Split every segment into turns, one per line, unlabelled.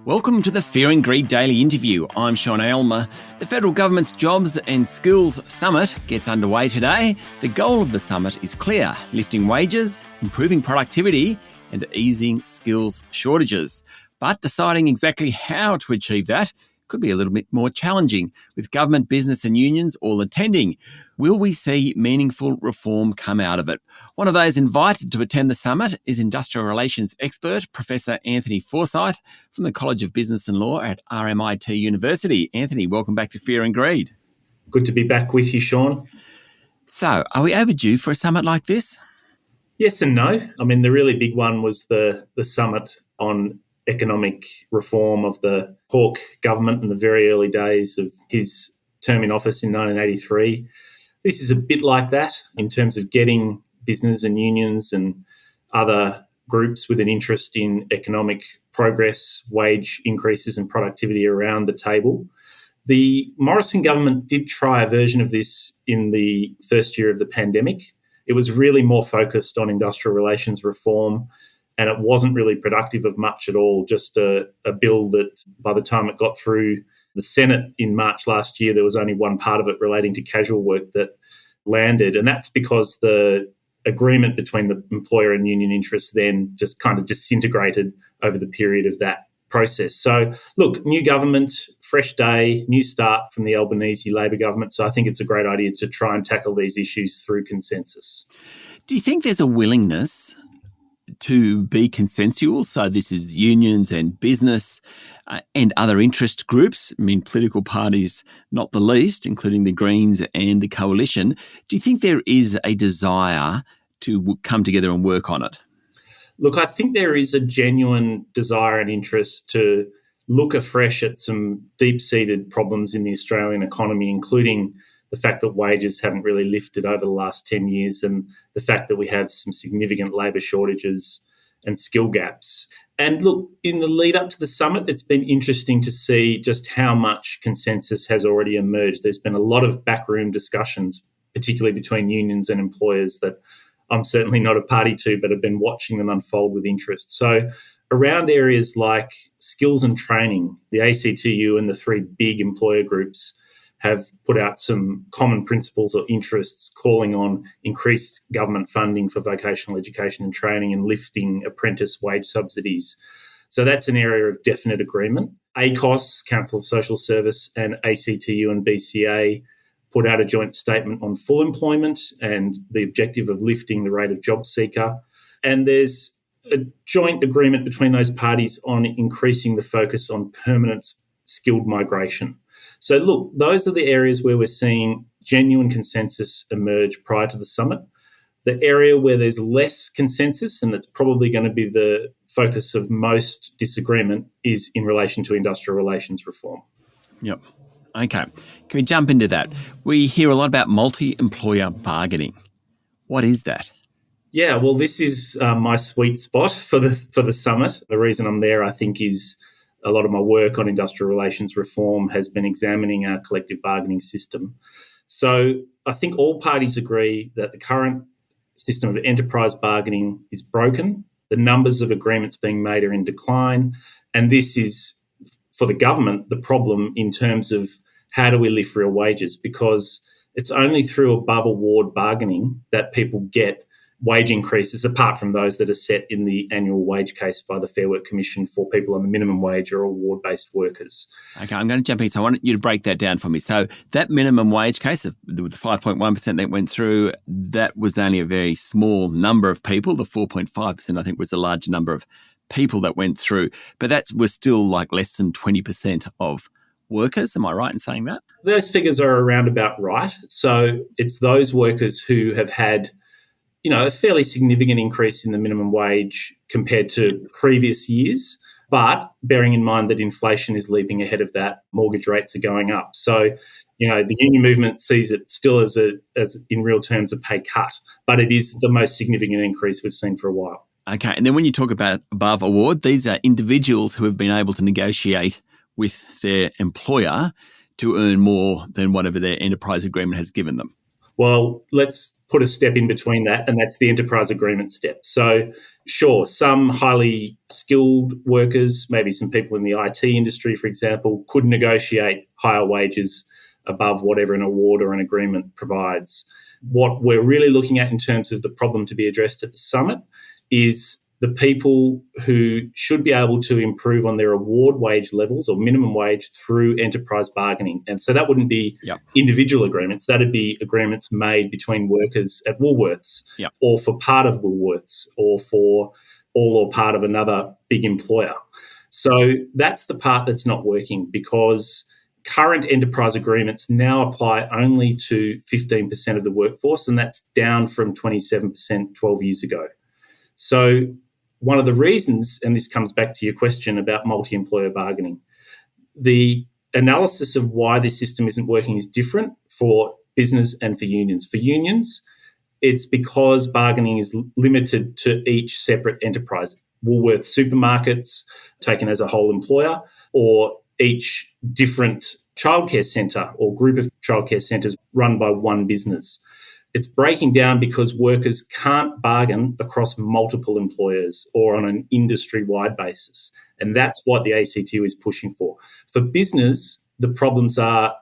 Welcome to the Fear and Greed Daily Interview. I'm Sean Aylmer. The federal government's Jobs and Skills Summit gets underway today. The goal of the summit is clear: lifting wages, improving productivity, and easing skills shortages. But deciding exactly how to achieve that could be a little bit more challenging, with government, business and unions all attending. Will we see meaningful reform come out of it? One of those invited to attend the summit is industrial relations expert Professor Anthony Forsyth from the College of Business and Law at RMIT University. Anthony, welcome back to Fear and Greed.
Good to be back with you, Sean.
So, are we overdue for a summit like this?
Yes and no. I mean, the really big one was the summit on economic reform of the Hawke government in the very early days of his term in office in 1983. This is a bit like that in terms of getting business and unions and other groups with an interest in economic progress, wage increases and productivity around the table. The Morrison government did try a version of this in the first year of the pandemic. It was really more focused on industrial relations reform, and it wasn't really productive of much at all, just a bill that by the time it got through the Senate in March last year, there was only one part of it relating to casual work that landed. And that's because the agreement between the employer and union interests then just kind of disintegrated over the period of that process. So, look, new government, fresh day, new start from the Albanese Labor government. So I think it's a great idea to try and tackle these issues through consensus.
Do you think there's a willingness to be consensual? So this is unions and business and other interest groups, I mean, political parties not the least, including the Greens and the Coalition. Do you think there is a desire to come together and work on it?
Look, I think there is a genuine desire and interest to look afresh at some deep-seated problems in the Australian economy, including the fact that wages haven't really lifted over the last 10 years and the fact that we have some significant labour shortages and skill gaps. And look, in the lead up to the summit, it's been interesting to see just how much consensus has already emerged. There's been a lot of backroom discussions, particularly between unions and employers, that I'm certainly not a party to, but have been watching them unfold with interest. So around areas like skills and training, the ACTU and the three big employer groups have put out some common principles or interests calling on increased government funding for vocational education and training and lifting apprentice wage subsidies. So that's an area of definite agreement. ACOS, Council of Social Service, and ACTU and BCA put out a joint statement on full employment and the objective of lifting the rate of job seeker. And there's a joint agreement between those parties on increasing the focus on permanent skilled migration. So look, those are the areas where we're seeing genuine consensus emerge prior to the summit. The area where there's less consensus, and that's probably going to be the focus of most disagreement, is in relation to industrial relations reform.
Yep. Okay. Can we jump into that? We hear a lot about multi-employer bargaining. What is that?
Yeah, well, this is my sweet spot for the summit. The reason I'm there, I think, is a lot of my work on industrial relations reform has been examining our collective bargaining system. So I think all parties agree that the current system of enterprise bargaining is broken. The numbers of agreements being made are in decline. And this is, for the government, the problem in terms of how do we lift real wages, because it's only through above award bargaining that people get wage increases, apart from those that are set in the annual wage case by the Fair Work Commission for people on the minimum wage or award-based workers.
Okay, I'm going to jump in. So I want you to break that down for me. So that minimum wage case, the 5.1% that went through, that was only a very small number of people. The 4.5%, I think, was a large number of people that went through. But that was still like less than 20% of workers. Am I right in saying that?
Those figures are around about right. So it's those workers who have had a fairly significant increase in the minimum wage compared to previous years, but bearing in mind that inflation is leaping ahead of that, mortgage rates are going up. So, the union movement sees it still as in real terms a pay cut, but it is the most significant increase we've seen for a while.
Okay, and then when you talk about above award, these are individuals who have been able to negotiate with their employer to earn more than whatever their enterprise agreement has given them.
Well, let's put a step in between that, and that's the enterprise agreement step. So, sure, some highly skilled workers, maybe some people in the IT industry, for example, could negotiate higher wages above whatever an award or an agreement provides. What we're really looking at in terms of the problem to be addressed at the summit is the people who should be able to improve on their award wage levels or minimum wage through enterprise bargaining. And so that wouldn't be individual agreements. That'd be agreements made between workers at Woolworths or for part of Woolworths or for all or part of another big employer. So that's the part that's not working, because current enterprise agreements now apply only to 15% of the workforce, and that's down from 27% 12 years ago. So one of the reasons, and this comes back to your question about multi-employer bargaining, the analysis of why this system isn't working is different for business and for unions. For unions, it's because bargaining is limited to each separate enterprise. Woolworths supermarkets taken as a whole employer, or each different childcare centre or group of childcare centres run by one business. It's breaking down because workers can't bargain across multiple employers or on an industry-wide basis. And that's what the ACTU is pushing for. For business, the problems are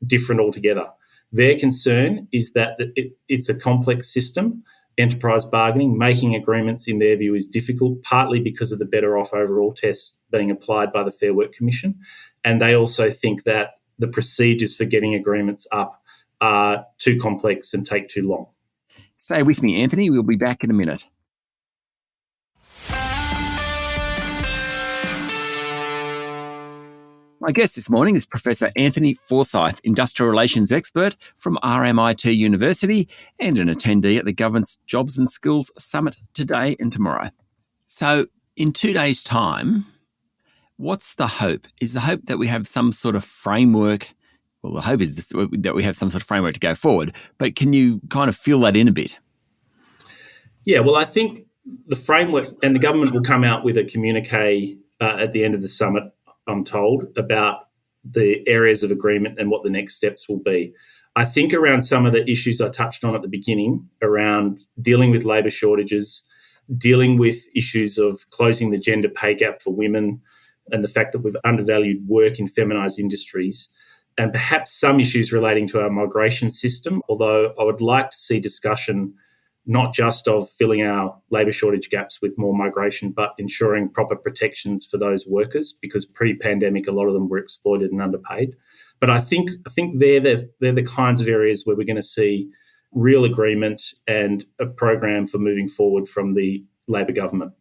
different altogether. Their concern is that it's a complex system. Enterprise bargaining, making agreements in their view is difficult, partly because of the better off overall test being applied by the Fair Work Commission. And they also think that the procedures for getting agreements up are too complex and take too long.
Stay with me, Anthony. We'll be back in a minute. My guest this morning is Professor Anthony Forsyth, Industrial Relations Expert from RMIT University and an attendee at the Government's Jobs and Skills Summit today and tomorrow. So in 2 days' time, what's the hope? Is the hope that we have some sort of framework? Well, the hope is that we have some sort of framework to go forward, but can you kind of fill that in a bit?
Yeah, well, I think the framework, and the government will come out with a communique at the end of the summit, I'm told, about the areas of agreement and what the next steps will be. I think around some of the issues I touched on at the beginning, around dealing with labour shortages, dealing with issues of closing the gender pay gap for women, and the fact that we've undervalued work in feminised industries, and perhaps some issues relating to our migration system, although I would like to see discussion not just of filling our labour shortage gaps with more migration, but ensuring proper protections for those workers, because pre-pandemic a lot of them were exploited and underpaid. But I think they're the kinds of areas where we're going to see real agreement and a program for moving forward from the Labor government.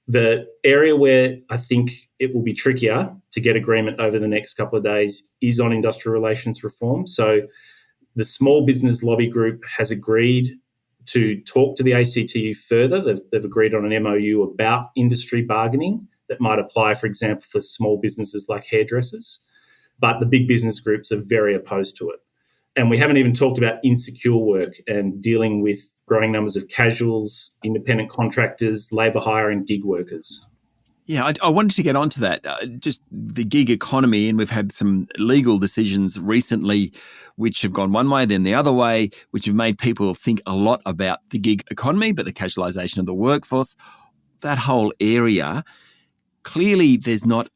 The area where I think it will be trickier to get agreement over the next couple of days is on industrial relations reform. So the Small Business Lobby Group has agreed to talk to the ACTU further. They've agreed on an MOU about industry bargaining that might apply, for example, for small businesses like hairdressers. But the big business groups are very opposed to it. And we haven't even talked about insecure work and dealing with growing numbers of casuals, independent contractors, labour hire and gig workers.
Yeah, I wanted to get onto that, just the gig economy, and we've had some legal decisions recently which have gone one way, then the other way, which have made people think a lot about the gig economy, but the casualisation of the workforce, that whole area, clearly there's not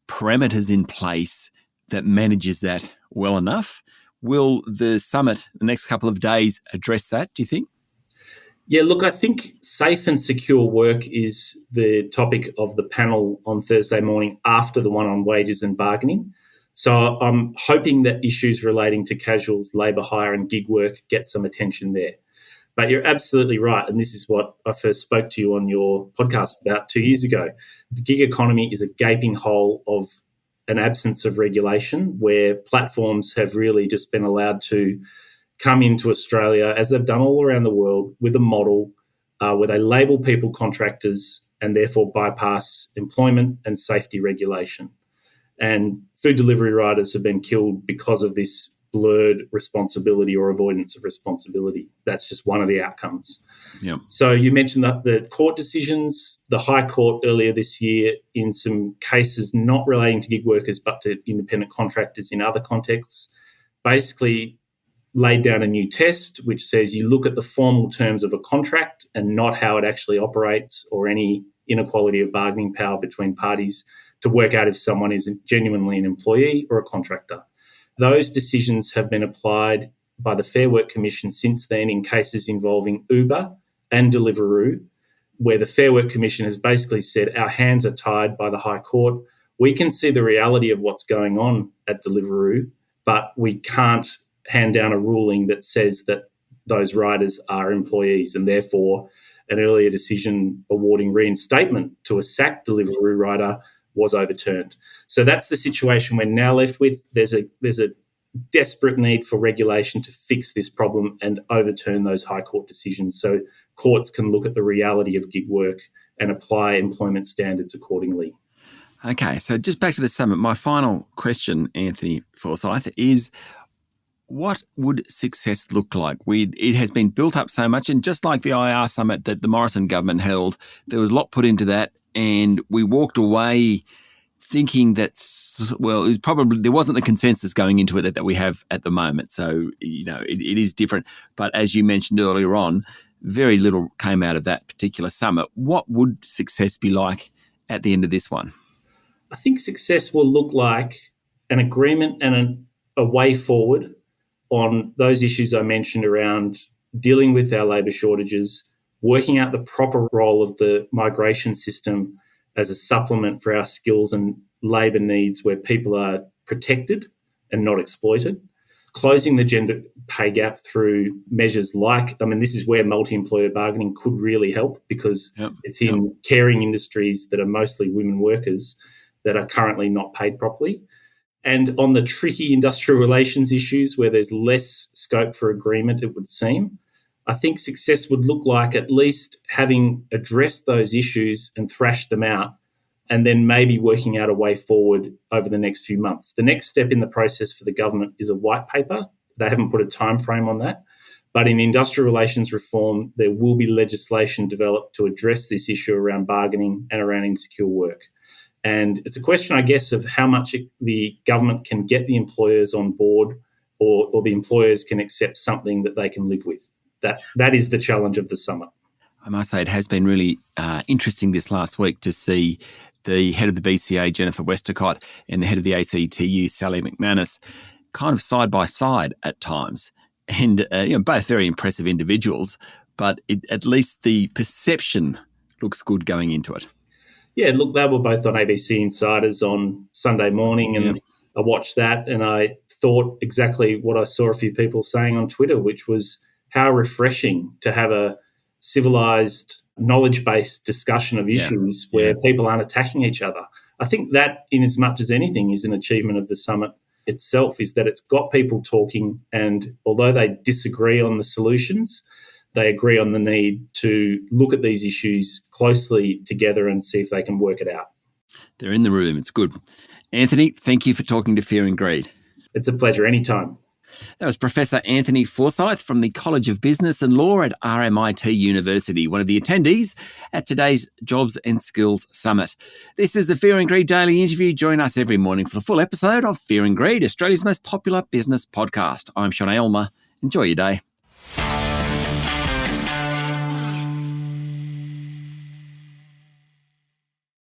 parameters in place that manages that well enough. Will the summit, the next couple of days, address that, do you think?
Yeah, look, I think safe and secure work is the topic of the panel on Thursday morning after the one on wages and bargaining. So I'm hoping that issues relating to casuals, labour hire and gig work get some attention there. But you're absolutely right, and this is what I first spoke to you on your podcast about 2 years ago. The gig economy is a gaping hole of an absence of regulation where platforms have really just been allowed to come into Australia, as they've done all around the world, with a model where they label people contractors and therefore bypass employment and safety regulation. And food delivery riders have been killed because of this blurred responsibility or avoidance of responsibility. That's just one of the outcomes.
Yeah.
So you mentioned that the court decisions, the High Court earlier this year in some cases not relating to gig workers but to independent contractors in other contexts, basically laid down a new test which says you look at the formal terms of a contract and not how it actually operates or any inequality of bargaining power between parties to work out if someone is genuinely an employee or a contractor. Those decisions have been applied by the Fair Work Commission since then in cases involving Uber and Deliveroo, where the Fair Work Commission has basically said our hands are tied by the High Court. We can see the reality of what's going on at Deliveroo, but we can't hand down a ruling that says that those riders are employees, and therefore an earlier decision awarding reinstatement to a sacked Deliveroo rider was overturned. So that's the situation we're now left with. There's a desperate need for regulation to fix this problem and overturn those High Court decisions so courts can look at the reality of gig work and apply employment standards accordingly.
Okay, so just back to the summit. My final question, Anthony Forsyth, is what would success look like? It has been built up so much, and just like the IR summit that the Morrison government held, there was a lot put into that, and we walked away thinking that, well, it probably there wasn't the consensus going into it that we have at the moment. So, it is different. But as you mentioned earlier on, very little came out of that particular summit. What would success be like at the end of this one?
I think success will look like an agreement and a way forward on those issues I mentioned around dealing with our labour shortages, working out the proper role of the migration system as a supplement for our skills and labour needs where people are protected and not exploited, closing the gender pay gap through measures like, this is where multi-employer bargaining could really help because it's in caring industries that are mostly women workers that are currently not paid properly. And on the tricky industrial relations issues where there's less scope for agreement, it would seem, I think success would look like at least having addressed those issues and thrashed them out and then maybe working out a way forward over the next few months. The next step in the process for the government is a white paper. They haven't put a time frame on that. But in industrial relations reform, there will be legislation developed to address this issue around bargaining and around insecure work. And it's a question, I guess, of how much the government can get the employers on board or the employers can accept something that they can live with. That is the challenge of the summit.
I must say it has been really interesting this last week to see the head of the BCA, Jennifer Westacott, and the head of the ACTU, Sally McManus, kind of side by side at times. And both very impressive individuals, but at least the perception looks good going into it.
Yeah, look, they were both on ABC Insiders on Sunday morning, and I watched that and I thought exactly what I saw a few people saying on Twitter, which was how refreshing to have a civilised, knowledge-based discussion of issues where people aren't attacking each other. I think that, in as much as anything, is an achievement of the summit itself, is that it's got people talking, and although they disagree on the solutions, they agree on the need to look at these issues closely together and see if they can work it out.
They're in the room. It's good. Anthony, thank you for talking to Fear and Greed.
It's a pleasure. Anytime.
That was Professor Anthony Forsyth from the College of Business and Law at RMIT University, one of the attendees at today's Jobs and Skills Summit. This is the Fear and Greed Daily Interview. Join us every morning for the full episode of Fear and Greed, Australia's most popular business podcast. I'm Sean Aylmer. Enjoy your day.